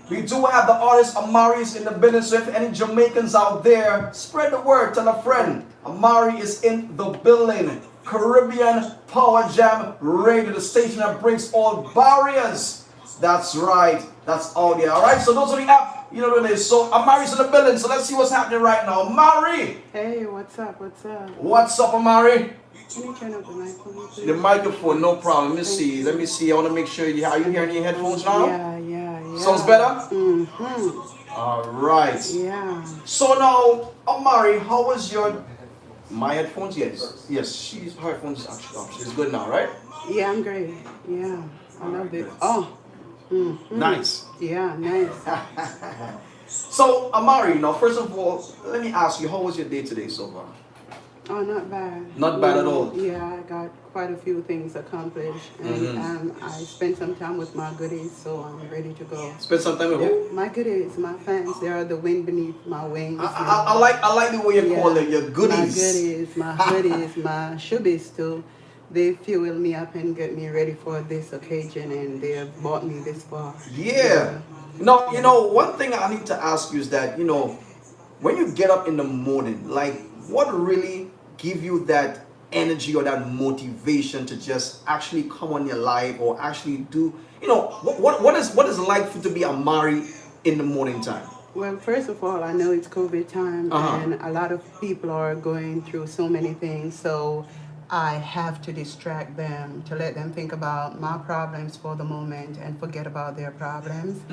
We do have the artist Amari's in the business. So if any Jamaicans out there, spread the word, tell a friend. Amari is in the building. Caribbean Power Jam Radio, the station that breaks all barriers. That's right. That's out there. All right. So those are the app. You know what it is. So Amari's in the building. So let's see what's happening right now. Amari. Hey, what's up? What's up? What's up, Amari? Can you turn up the microphone, please? The microphone, no problem. Let me see. Let me see. I want to make sure are you hearing your headphones now? Yeah. Sounds better? Mm-hmm. All right. Yeah. So now, Amari, how was your... My headphones? Yes. Yes, her headphones is actually up. It's good now, right? Yeah, I'm great. Yeah. I love it. Oh. Mm-hmm. Nice. Yeah, nice. So, Amari, now, first of all, let me ask you, how was your day today so far? Oh, not bad. Not bad at all? Yeah, I got quite a few things accomplished. And I spent some time with my goodies, so I'm ready to go. Spend some time with who? My goodies, my fans. They are the wind beneath my wings. I like the way you call it, your goodies. My hoodies, my shubbies too. They fuel me up and get me ready for this occasion, and they have brought me this far. Yeah. No, one thing I need to ask you is that, when you get up in the morning, like, what really give you that energy or that motivation to just actually come on your live or actually do, what is it like for to be Amari in the morning time? Well, first of all, I know it's COVID time, and a lot of people are going through so many things, so I have to distract them to let them think about my problems for the moment and forget about their problems.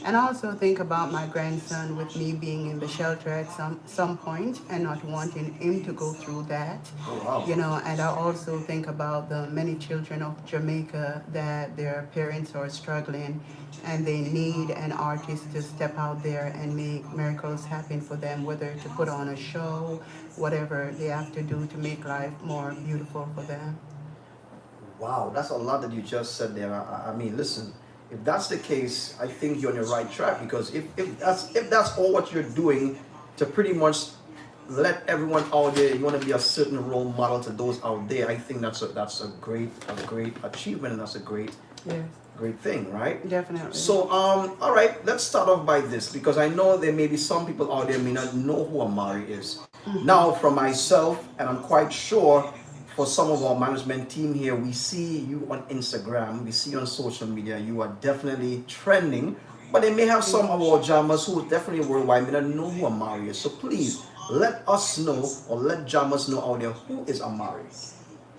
And also think about my grandson with me being in the shelter at some point and not wanting him to go through that. Oh, wow. And I also think about the many children of Jamaica that their parents are struggling and they need an artist to step out there and make miracles happen for them, whether to put on a show, whatever they have to do to make life more beautiful for them. Wow, that's a lot that you just said there. I mean, listen, if that's the case, I think you're on the right track, because if that's all what you're doing to pretty much let everyone out there, you want to be a certain role model to those out there, I think that's a great achievement, and that's a great thing, right? Definitely. So, all right, let's start off by this, because I know there may be some people out there may not know who Amari is. Now, for myself, and I'm quite sure for some of our management team here, we see you on Instagram, we see you on social media, you are definitely trending, but they may have some of our jammers who definitely worldwide may not know who Amari is. So please, let us know, or let jammers know out there, who is Amari?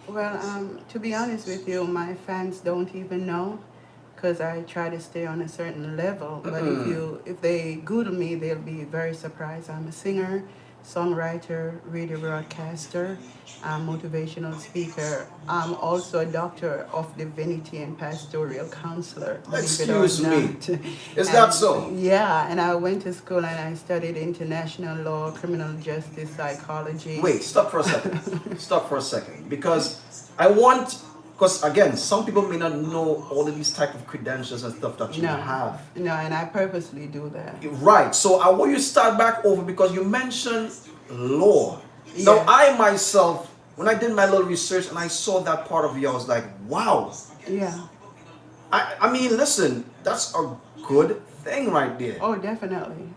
Well, to be honest with you, my fans don't even know, because I try to stay on a certain level. But if they Google me, they'll be very surprised. I'm a singer, songwriter, radio broadcaster, motivational speaker. I'm also a doctor of divinity and pastoral counselor. Excuse me. Is that so? Yeah, and I went to school and I studied international law, criminal justice, psychology. Wait, stop for a second. Stop for a second. Because again, some people may not know all of these type of credentials and stuff that you have. No, and I purposely do that. Right. So I want you to start back over, because you mentioned law. Yeah. Now, I myself, when I did my little research and I saw that part of you, I was like, wow. Yeah. I mean, listen, that's a good thing right there. Oh, definitely.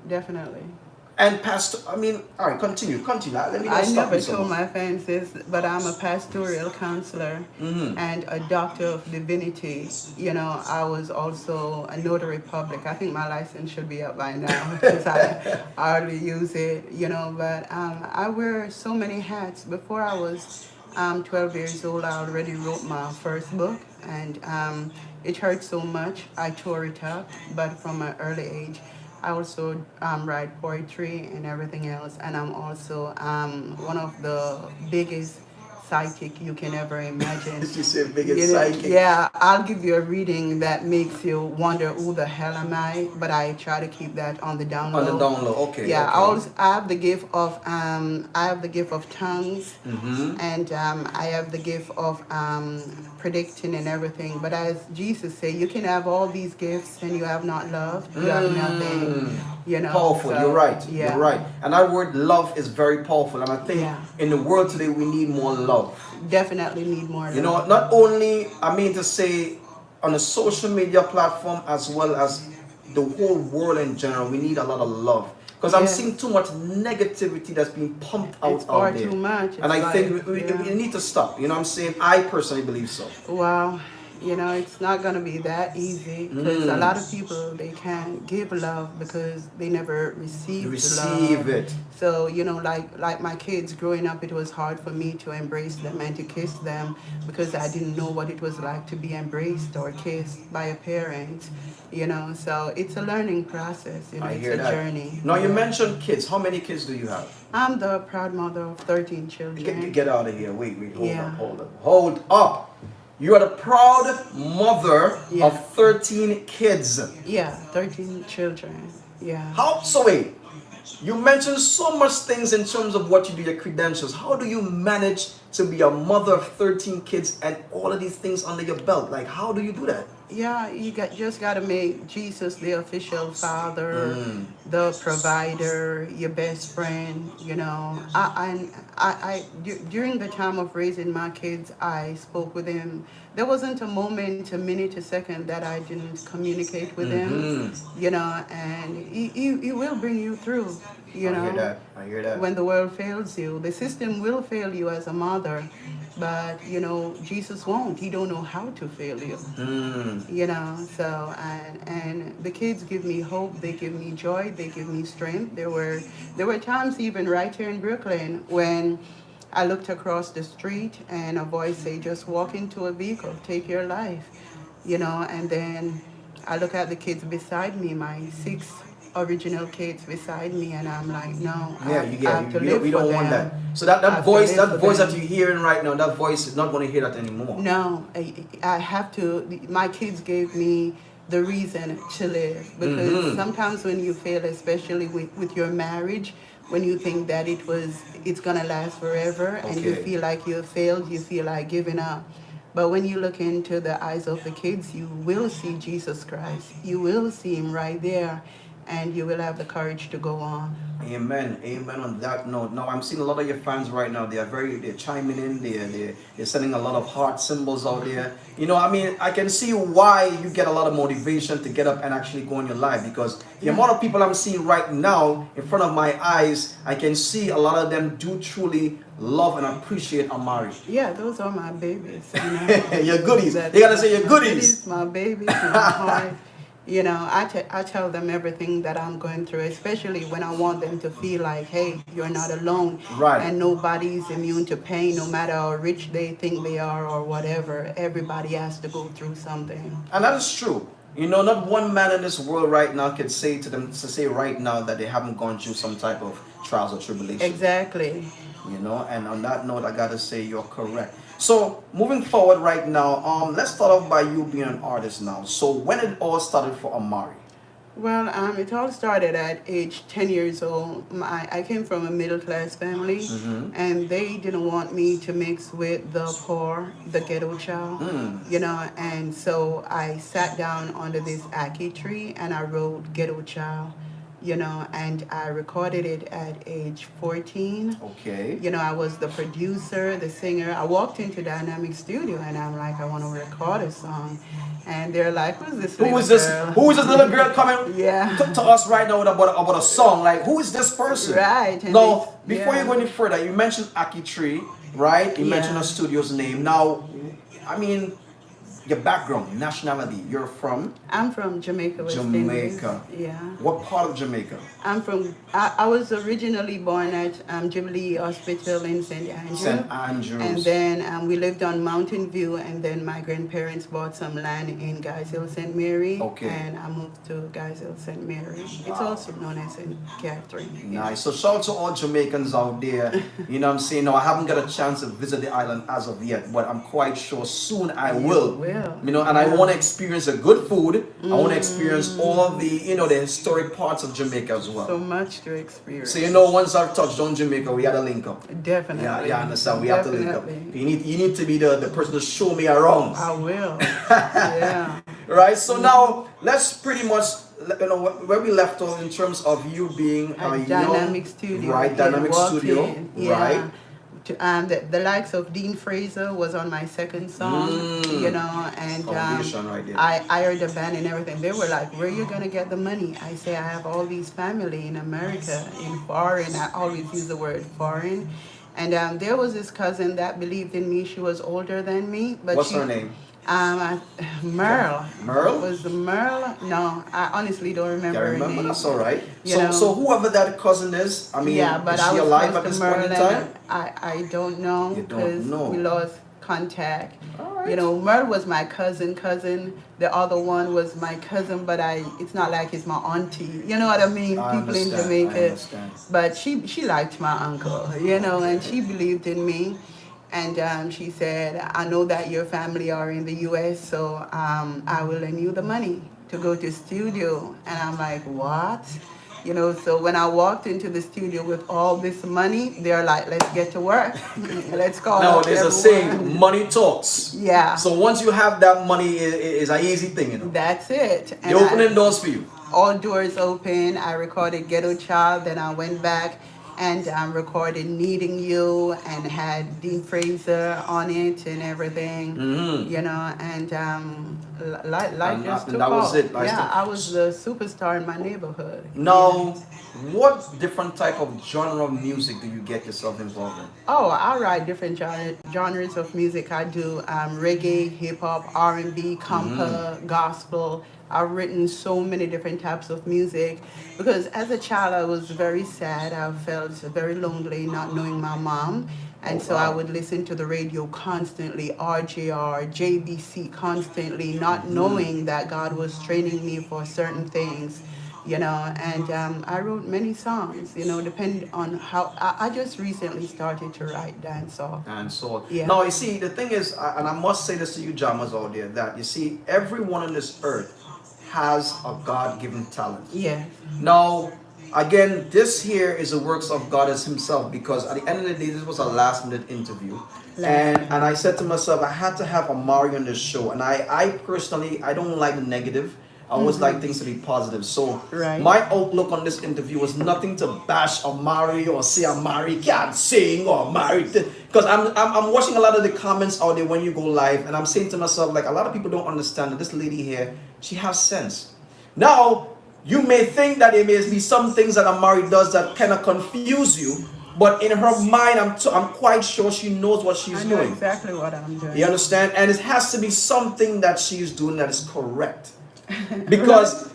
And all right, continue. Let me I stop never you so told much. my fans this, but I'm a pastoral counselor and a doctor of divinity. I was also a notary public. I think my license should be up by now, because I hardly use it, but I wear so many hats. Before I was 12 years old, I already wrote my first book, and it hurt so much, I tore it up, but from an early age. I also write poetry and everything else, and I'm also one of the biggest psychic you can ever imagine. You say biggest psychic? Yeah, I'll give you a reading that makes you wonder who the hell am I, but I try to keep that on the down low. On the down low, okay. Yeah, okay. I have the gift of tongues, and I have the gift of predicting and everything. But as Jesus said, you can have all these gifts and you have not love, you have nothing. Powerful. So, you're right. Yeah. You're right. And that word love is very powerful. And I think in the world today we need more love. Definitely need more love. Not only, to say, on a social media platform, as well as the whole world in general, we need a lot of love. Because I'm seeing too much negativity that's being pumped It's out far there. too much. And It's I think like, we need to stop. You know what I'm saying? I personally believe so. well, it's not going to be that easy because a lot of people, they can't give love because they never You received receive love. it. So, like my kids growing up, it was hard for me to embrace them and to kiss them because I didn't know what it was like to be embraced or kissed by a parent, So it's a learning process, I it's hear a that. journey. Now you Yeah. mentioned kids. How many kids do you have? I'm the proud mother of 13 children. Get out of here. Wait, hold Yeah. up, hold up. Hold up. You are the proud mother Yeah. of 13 kids. Yeah, 13 children. Yeah. How so wait? You mentioned so much things in terms of what you do, your credentials. How do you manage to be a mother of 13 kids and all of these things under your belt? Like, how do you do that? Yeah, just got to make Jesus the official father, the provider, your best friend. During the time of raising my kids, I spoke with him. There wasn't a moment, a minute, a second that I didn't communicate with him. And he will bring you through. I hear that. I hear that. When the world fails you, the system will fail you as a mother, but Jesus won't. He don't know how to fail you. So and the kids give me hope, they give me joy, they give me strength. There were times even right here in Brooklyn when I looked across the street and a voice say, just walk into a vehicle, take your life. And then I look at the kids beside me, my 6 original kids beside me, and I'm like, no, Yeah, I have to live we for don't want them. that. So that I have to voice, live for that them. you're hearing right now, that voice is not going to hear that anymore. No, I have to. My kids gave me the reason to live because sometimes when you fail, especially with your marriage, when you think that it's gonna last forever, and you Okay. feel like you failed, you feel like giving up. But when you look into the eyes of the kids, you will see Jesus Christ. You will see him right there, and you will have the courage to go on. Amen. Amen on that note. Now I'm seeing a lot of your fans right now. They're chiming in, they're sending a lot of heart symbols out there. I mean, I can see why you get a lot of motivation to get up and actually go on your live, because the amount of people I'm seeing right now in front of my eyes, I can see a lot of them do truly love and appreciate Amari. Yeah, those are my babies. Your goodies. They gotta say your goodies. My babies, my heart. I tell them everything that I'm going through, especially when I want them to feel like, hey, you're not alone. Right. And nobody's immune to pain, no matter how rich they think they are or whatever. Everybody has to go through something. And that is true. Not one man in this world right now can say to say right now that they haven't gone through some type of trials or tribulations. Exactly. And on that note, I gotta say you're correct. So moving forward right now, let's start off by you being an artist now. So when it all started for Amari? Well, it all started at age 10 years old. I came from a middle-class family, and they didn't want me to mix with the poor, the ghetto child, and so I sat down under this ackee tree and I wrote Ghetto Child, and I recorded it at age 14. Okay. I was the producer, the singer. I walked into Dynamic Studio and I'm like, I want to record a song. And they're like, who's this Who little is this? girl? Who is this little girl coming Yeah. to us right now about a song? Like, who is this person? Right. And Now, before yeah. you go any further, you mentioned Aki Tree, right? You mentioned a studio's name. Now, I mean, your background, nationality, you're from? I'm from Jamaica, West Jamaica. Indies. Yeah. What part of Jamaica? I was originally born at Jubilee Hospital in St. Andrews. St. Andrews. And then we lived on Mountain View, and then my grandparents bought some land in Guys Hill, St. Mary. Okay. And I moved to Guys Hill, St. Mary. It's also known as St. Catherine. Yeah. Nice. So shout out to all Jamaicans out there. You know what I'm saying? No, I haven't got a chance to visit the island as of yet, but I'm quite sure soon I will. And I want to experience the good food. I want to experience all the, the historic parts of Jamaica as well. So much to experience. So once I've touched on Jamaica, we had to link up. Definitely. Yeah, understand. We have to link up. Definitely. You need to be the person to show me around. I will. Yeah. Right. So now let's pretty much where we left off in terms of you being At Dynamic Studio. right? Yeah, Dynamic walked Studio, in. Yeah. right? The likes of Dean Fraser was on my second song, you know, and Foundation right there. I hired a band and everything. They were like, "Where you gonna get the money?" I say, "I have all these family in America, in foreign." I always use the word foreign. And there was this cousin that believed in me. She was older than me, but What's she, her name? Merle. Merle? Was the Merle? No, I honestly don't Can't remember her remember. name. That's all right. You So know, whoever that cousin is, I mean, yeah, but is I she was alive close at to this point Merle, in and time? I don't know You don't because we know. lost contact. All You right. know, Merle was my cousin. The other one was my cousin, but it's not like it's my auntie. You know what I mean? I People in understand. I Jamaica. understand. But she liked my uncle, you know, and Okay. she believed in me. And she said, "I know that your family are in the U.S., so I will lend you the money to go to studio." And I'm like, "What?" You know, so when I walked into the studio with all this money, they're like, "Let's get to work. Let's call Now up there's a saying, everyone." money talks. Yeah, So once you have that money, is an easy thing, you know. that's it. They And opening doors for you. all doors open. I recorded Ghetto Child, then I went back and recorded Needing You and had Dean Fraser on it and everything, you know, and life just And took that was off. it. I Yeah, still, I was the superstar in my neighborhood. Yeah. now, what different type of genre of music do you get yourself involved in? Oh, I write different genres of music. I do reggae, hip hop, R&B, compa, gospel. I've written so many different types of music because as a child I was very sad. I felt very lonely not knowing my mom. Oh And so I wow. would listen to the radio constantly, RJR, JBC constantly, not knowing that God was training me for certain things, you know. And I wrote many songs, you know, depending on how. I just recently started to write dancehall. And so Yeah. now you see the thing is, and I must say this to you, Jammers out there, that you see everyone on this earth has a God-given talent. Yes. Now, again, this here is the works of God as Himself because at the end of the day, this was a last-minute interview, Last and I minute. said to myself, I had to have Amari on this show, and I personally, I don't like the negative. I always like things to be positive. So Right. my outlook on this interview was nothing to bash Amari or say Amari can't sing or Amari, because I'm watching a lot of the comments out there when you go live, and I'm saying to myself like a lot of people don't understand that this lady here, she has sense. Now you may think that there may be some things that Amari does that kind of confuse you, but in her mind, I'm quite sure she knows what she's I know doing. exactly what I'm You doing. understand? And it has to be something that she's doing that is correct. Because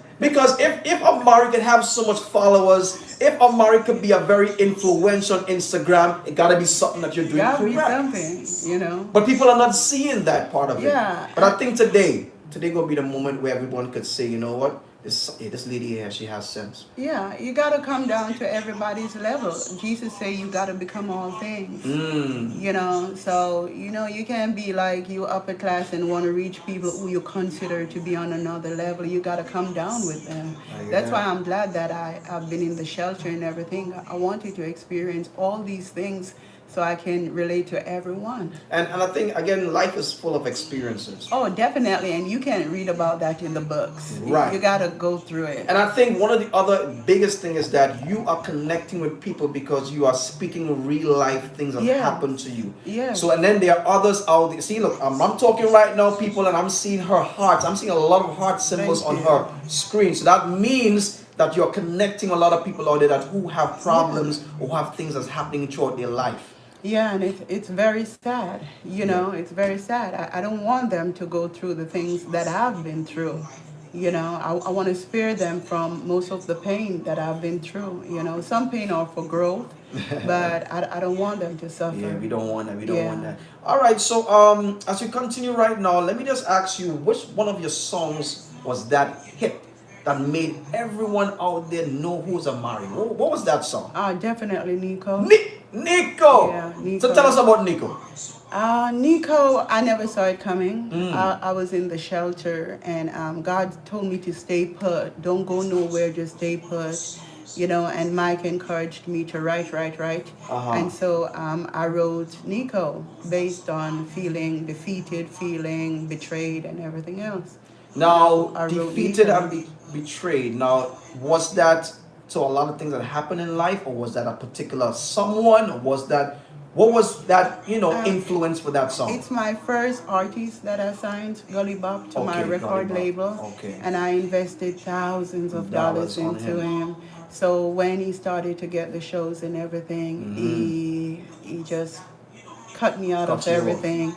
if Amari can have so much followers, if Amari could be a very influential on Instagram, it gotta be something that you're doing Gotta be correct. something, you know. But people are not seeing that part of it. Yeah. But I think today gonna be the moment where everyone could say, you know what, this lady here, she has sense. Yeah, you gotta come down to everybody's level. Jesus said you gotta become all things. You know, so you know you can't be like you upper class and want to reach people who you consider to be on another level. You gotta come down with them. I hear That's why that. I'm glad that I've been in the shelter and everything. I wanted to experience all these things so I can relate to everyone. And I think again, life is full of experiences. Oh, definitely, and you can't read about that in the books. Right. You gotta go through it. And I think one of the other biggest thing is that you are connecting with people because you are speaking real life things that Yeah. happen to you. Yeah. So and then there are others out there. See, look, I'm talking right now, people, and I'm seeing her hearts. I'm seeing a lot of heart symbols Thank on you. her screen. So that means that you're connecting a lot of people out there that who have problems or have things that's happening throughout their life. Yeah, and it's very sad. You Yeah. know, it's very sad. I don't want them to go through the things that I've been through. You know, I want to spare them from most of the pain that I've been through. You know, some pain are for growth, but I don't want them to suffer. Yeah, we don't want that. We don't Yeah. want that. All right. So as we continue right now, let me just ask you, which one of your songs was that hit that made everyone out there know who's Amari? What was that song? Definitely Nico. Nico. Yeah, So Nico. tell us about Nico. Nico, I never saw it coming. Mm. I was in the shelter, and God told me to stay put. Don't go nowhere, just stay put. You know, and Mike encouraged me to write. Uh-huh. And so I wrote Nico based on feeling defeated, feeling betrayed, and everything else. Now, I wrote defeated Nico. and betrayed. Now, was that to a lot of things that happen in life, or was that a particular someone, or was that What was that, influence for that song? It's my first artist that I signed, Gully Bop, to my Okay, record Gully Bop. label. Okay. And I invested thousands of Dollars dollars on into him. him. So when he started to get the shows and everything, he just cut me out of Cut you off. everything.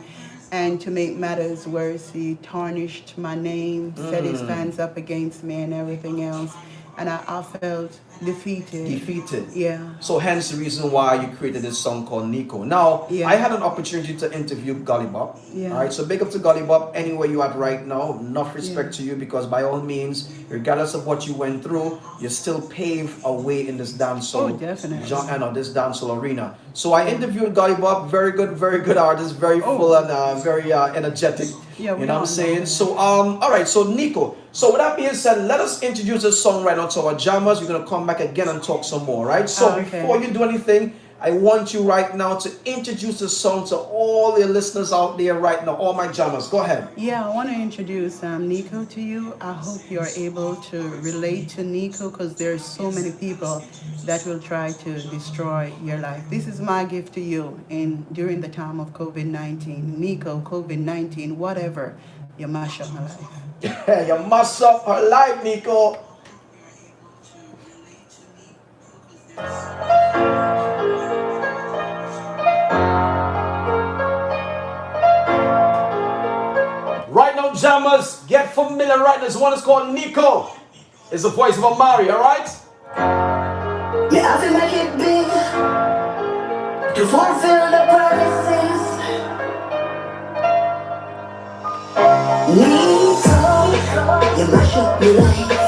And to make matters worse, he tarnished my name, set his fans up against me and everything else. And I felt defeated. Defeated. Yeah. So hence the reason why you created this song called Nico. Now, Yeah. I had an opportunity to interview Gully Bop. Yeah. All right, so big up to Gully Bop anywhere you at right now. Enough respect Yeah. to you because by all means, regardless of what you went through, you still pave a way in this dancehall. Oh, definitely. This dancehall arena. So I interviewed Gully Bop, very good artist, very full and very energetic. Yeah, you we know what I'm all saying? know. So all right, so Nico. So with that being said, let us introduce this song right now to our jammers. We're gonna come back again and talk some more, right? So Okay. before you do anything, I want you right now to introduce the song to all the listeners out there right now, all my jammers. Go ahead. Yeah, I want to introduce Nico to you. I hope you're able to relate to Nico because there's so many people that will try to destroy your life. This is my gift to you during the time of COVID-19. Nico, COVID-19, whatever, you mash up my life. You mess up her life, Nico. Right now, jammers, get familiar right now. This one is called Nico. It's the voice of Amari, alright? Yeah, I feel make it big to fulfill the promises. Nico, you mash up your life.